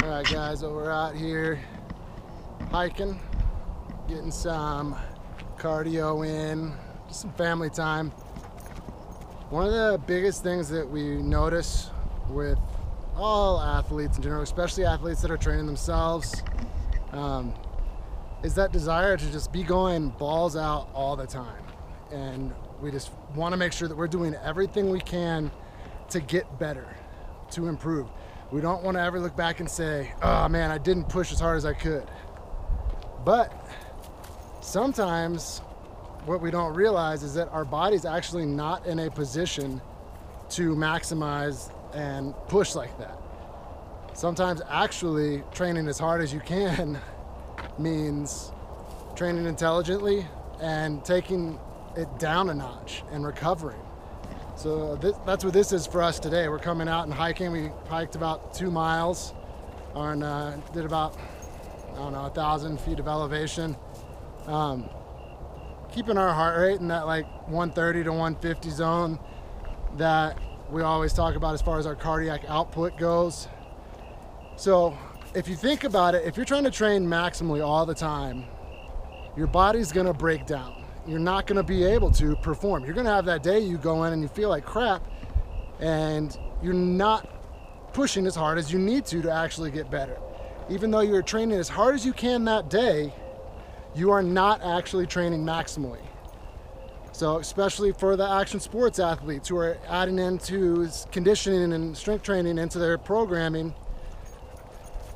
Alright guys, so we're out here hiking, getting some cardio in, just some family time. One of the biggest things that we notice with all athletes in general, especially athletes that are training themselves, is that desire to just be going balls out all the time. And we just want to make sure that we're doing everything we can to get better, to improve. We don't want to ever look back and say, oh man, I didn't push as hard as I could. But sometimes what we don't realize is that our body's actually not in a position to maximize and push like that. Sometimes actually training as hard as you can means training intelligently and taking it down a notch and recovering. So that's what this is for us today. We're coming out and hiking. We hiked about 2 miles and did about, 1,000 feet of elevation. Keeping our heart rate in that like 130 to 150 zone that we always talk about as far as our cardiac output goes. So if you think about it, if you're trying to train maximally all the time, your body's gonna break down. You're not going to be able to perform. You're going to have that day you go in and you feel like crap and you're not pushing as hard as you need to actually get better. Even though you're training as hard as you can that day, you are not actually training maximally. So especially for the action sports athletes who are adding into conditioning and strength training into their programming,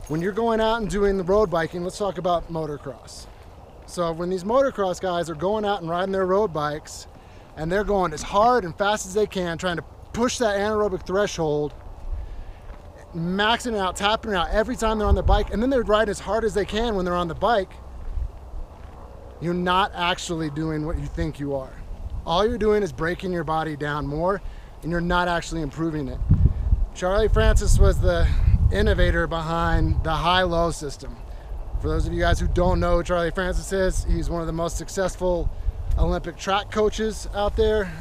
when you're going out and doing the road biking, let's talk about motocross. So when these motocross guys are going out and riding their road bikes and they're going as hard and fast as they can, trying to push that anaerobic threshold, maxing it out, tapping it out every time they're on the bike, and then they're riding as hard as they can when they're on the bike, you're not actually doing what you think you are. All you're doing is breaking your body down more and you're not actually improving it. Charlie Francis was the innovator behind the high-low system. For those of you guys who don't know who Charlie Francis is, he's one of the most successful Olympic track coaches out there.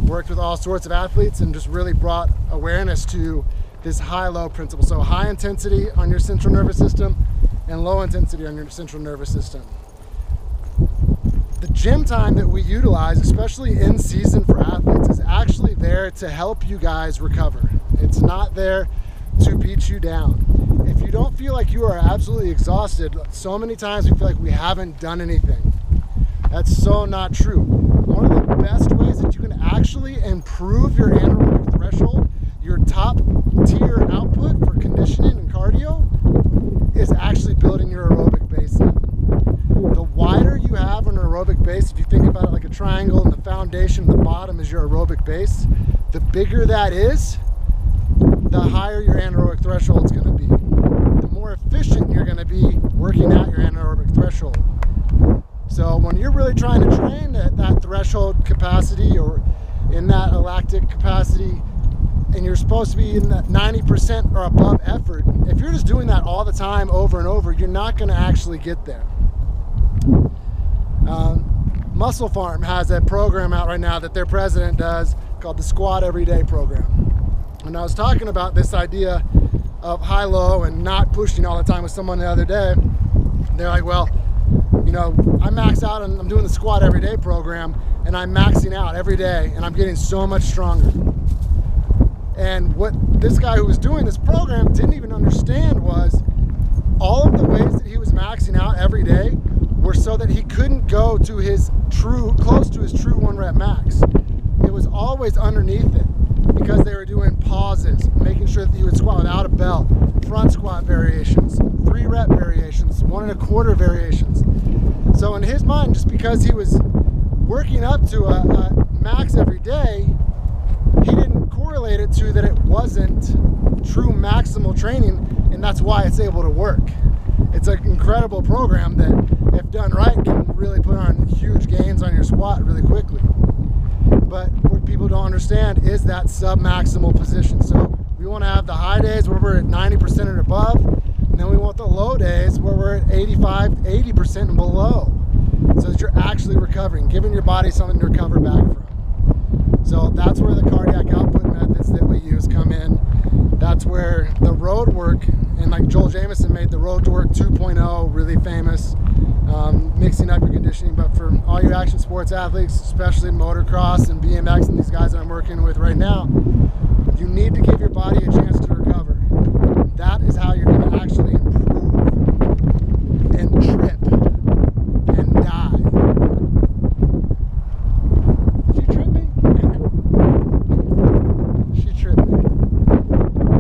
Worked with all sorts of athletes and just really brought awareness to this high-low principle. So high intensity on your central nervous system and low intensity on your central nervous system. The gym time that we utilize, especially in season for athletes, is actually there to help you guys recover. It's not there to beat you down. If you don't feel like you are absolutely exhausted, so many times we feel like we haven't done anything. That's so not true. One of the best ways that you can actually improve your anaerobic threshold, your top tier output for conditioning and cardio, is actually building your aerobic base up. The wider you have an aerobic base, if you think about it like a triangle and the foundation, the bottom is your aerobic base, the bigger that is, the higher your anaerobic threshold is going to be. The more efficient you're going to be working out your anaerobic threshold. So when you're really trying to train at that threshold capacity or in that lactic capacity, and you're supposed to be in that 90% or above effort, if you're just doing that all the time over and over, you're not going to actually get there. Muscle Farm has a program out right now that their president does called the Squat Everyday program. And I was talking about this idea of high-low and not pushing all the time with someone the other day. They're like, well, I max out and I'm doing the Squat Everyday program and I'm maxing out every day and I'm getting so much stronger. And what this guy who was doing this program didn't even understand was all of the ways that he was maxing out every day were so that he couldn't go to his close to his true 1 rep max. It was always underneath it because they were doing pauses, making sure that you would squat without a belt, front squat variations, 3 rep variations, 1 1/4 variations. So in his mind, just because he was working up to a max every day, he didn't correlate it to that it wasn't true maximal training, and that's why it's able to work. It's an incredible program that, if done right, can really put on huge gains on your squat really quickly. But what people don't understand is that sub-maximal position. So we want to have the high days where we're at 90% and above, and then we want the low days where we're at 85, 80% and below, so that you're actually recovering, giving your body something to recover back from. So that's where the cardiac output methods that we use come in. That's that's where the road work, and like Joel Jamieson made the Road to Work 2.0 really famous, mixing up your conditioning. But for all you action sports athletes, especially motocross and BMX and these guys I'm working with right now, you need to give your body a chance to recover. That is how you're going to actually improve and trip and die. Did you trip me? She tripped me.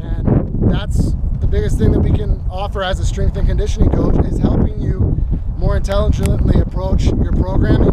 And that's the biggest thing that we can offer as a strength and conditioning coach, is helping you more intelligently approach your programming